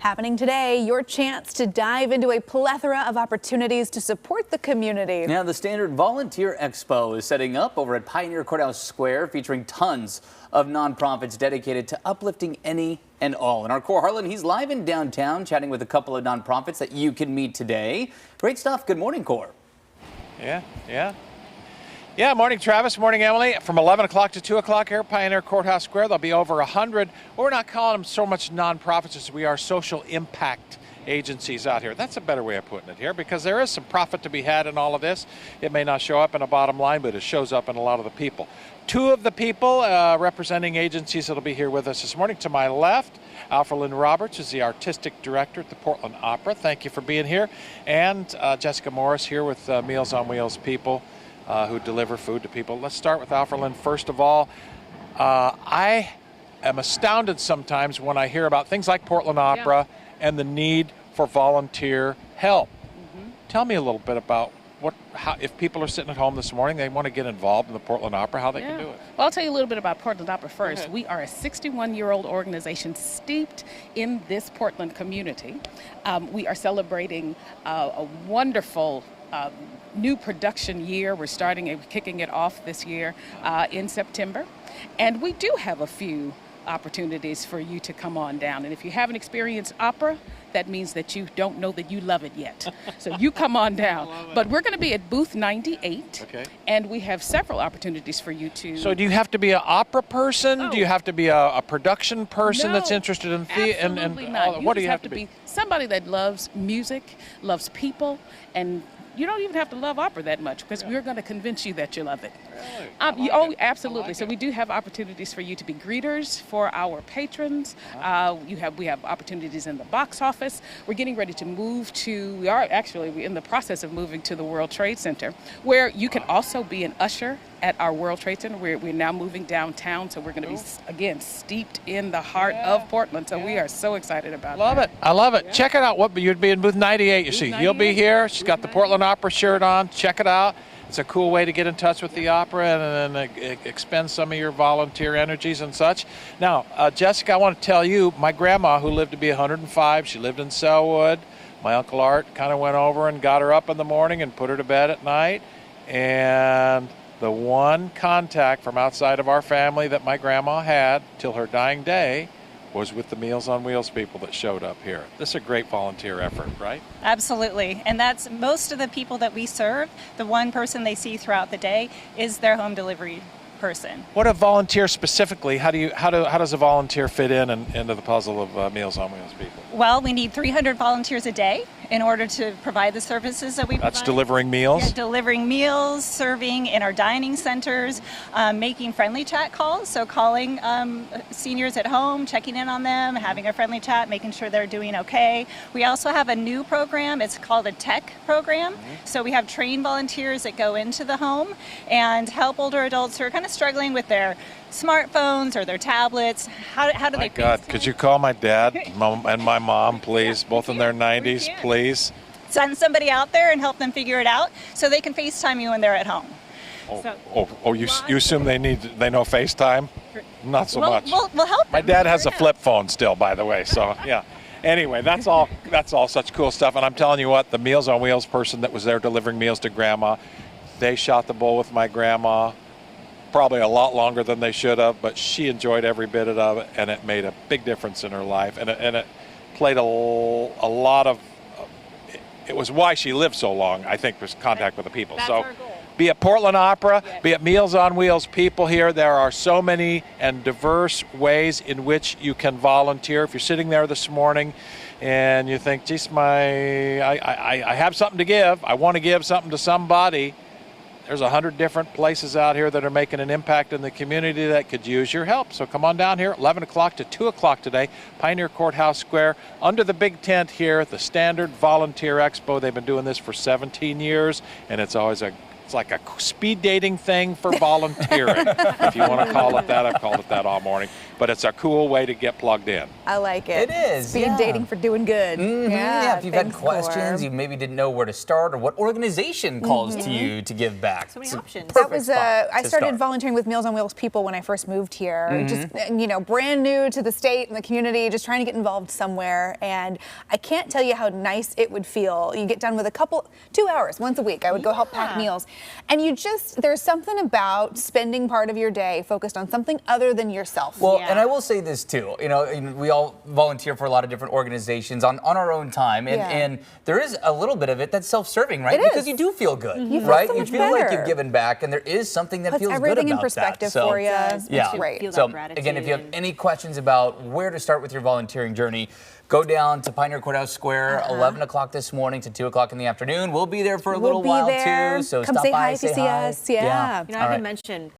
Happening today, your chance to dive into a plethora of opportunities to support the community. Now, the Standard Volunteer Expo is setting up over at Pioneer Courthouse Square, featuring tons of nonprofits dedicated to uplifting any and all. And our Core Harlan, he's live in downtown chatting with a couple of nonprofits that you can meet today. Great stuff. Good morning, Core. Yeah, morning, Travis. Morning, Emily. From 11 o'clock to 2 o'clock here at Pioneer Courthouse Square, there'll be over 100. We're not calling them so much nonprofits as we are social impact agencies out here. That's a better way of putting it here, because there is some profit to be had in all of this. It may not show up in a bottom line, but it shows up in a lot of the people. Two of the people representing agencies that'll be here with us this morning. To my left, Alfred Lynn Roberts is the artistic director at the Portland Opera. Thank you for being here. And Jessica Morris here with Meals on Wheels people, who deliver food to people. Let's start with Alfred Lynn. First of all, I am astounded sometimes when I hear about things like Portland Opera and the need for volunteer help. Tell me a little bit about how, if people are sitting at home this morning, they want to get involved in the Portland Opera, how they can do it. Well, I'll tell you a little bit about Portland Opera first. We are a 61-year-old organization steeped in this Portland community. We are celebrating a wonderful new production year. We're kicking it off this year in September. And we do have a few opportunities for you to come on down. And if you haven't experienced opera, that means that you don't know that you love it yet. So you come on down. But we're going to be at booth 98. Okay. And we have several opportunities for you to... So do you have to be an opera person? Do you have to be a production person that's interested in theater? Absolutely not. What do you have to be? Somebody that loves music, loves people, and you don't even have to love opera that much, because we're going to convince you that you love it. Really? Absolutely. So we do have opportunities for you to be greeters for our patrons. We have opportunities in the box office. We're getting ready to move to, we're in the process of moving to the World Trade Center, where you can also be an usher at our World Trade Center. We're now moving downtown, so we're going to be, again, steeped in the heart of Portland. So we are so excited about that. I love it. Check it out. You'd be in booth 98, you see. You'll be here. She's got the Portland Opera shirt on. Check it out. It's a cool way to get in touch with the opera and then expend some of your volunteer energies and such. Now, Jessica, I want to tell you, my grandma, who lived to be 105, she lived in Selwood. My Uncle Art kind of went over and got her up in the morning and put her to bed at night. And the one contact from outside of our family that my grandma had till her dying day was with the Meals on Wheels people that showed up here. This is a great volunteer effort, right? Absolutely. And that's most of the people that we serve. The one person they see throughout the day is their home delivery person. What a volunteer specifically? How does a volunteer fit into the puzzle of Meals on Wheels people? Well, we need 300 volunteers a day in order to provide the services that we provide. That's delivering meals? Yeah, delivering meals, serving in our dining centers, making friendly chat calls, so calling seniors at home, checking in on them, having a friendly chat, making sure they're doing okay. We also have a new program. It's called a tech program. So we have trained volunteers that go into the home and help older adults who are kind of struggling with their smartphones or their tablets. How do they? My God, could you call my dad and my mom, please? Both in their 90s, please. Send somebody out there and help them figure it out so they can FaceTime you when they're at home. You assume they know FaceTime? Not so much. We'll help them. My dad has a flip phone still, by the way, so yeah. Anyway, that's all such cool stuff. And I'm telling you what, the Meals on Wheels person that was there delivering meals to Grandma, they shot the bull with my grandma. Probably a lot longer than they should have, but she enjoyed every bit of it, and it made a big difference in her life, and it played a lot of, it was why she lived so long, I think, was contact with the people. That's so our goal. Be it Portland Opera, be it Meals on Wheels people here, there are so many and diverse ways in which you can volunteer. If you're sitting there this morning and you think, geez, I have something to give, I want to give something to somebody, there's 100 different places out here that are making an impact in the community that could use your help. So come on down here, 11 o'clock to 2 o'clock today, Pioneer Courthouse Square, under the big tent here, the Standard Volunteer Expo. They've been doing this for 17 years, and it's like a speed dating thing for volunteering. If you want to call it that, I've called it that all morning. but it's a cool way to get plugged in. I like it. It is, Speed yeah. dating for doing good. Yeah, if you've had thanks, questions, Cor. you maybe didn't know where to start or what organization calls to you to give back. So many It's a options. perfect That was spot I to started start. volunteering with Meals on Wheels people when I first moved here. Just brand new to the state and the community, just trying to get involved somewhere. And I can't tell you how nice it would feel. You get done with 2 hours once a week. I would go help pack meals, and there's something about spending part of your day focused on something other than yourself. Well, Yeah. and I will say this too. We all volunteer for a lot of different organizations on our own time, and, Yeah. and there is a little bit of it that's self-serving, right? It Because is. you do feel good, You feel right? so you much feel like better. you've given back, and there is something that Puts feels good everything about in perspective that. So, for you. does. yeah. Makes you Great. feel So that again, if you have gratitude any questions about where to start with your volunteering journey, go down to Pioneer Courthouse Square, 11 o'clock this morning to 2 o'clock in the afternoon. We'll be there for a little We'll be while there. too. So Come stop say by, hi if you say see hi. us. Yeah. You know, All I right. can mention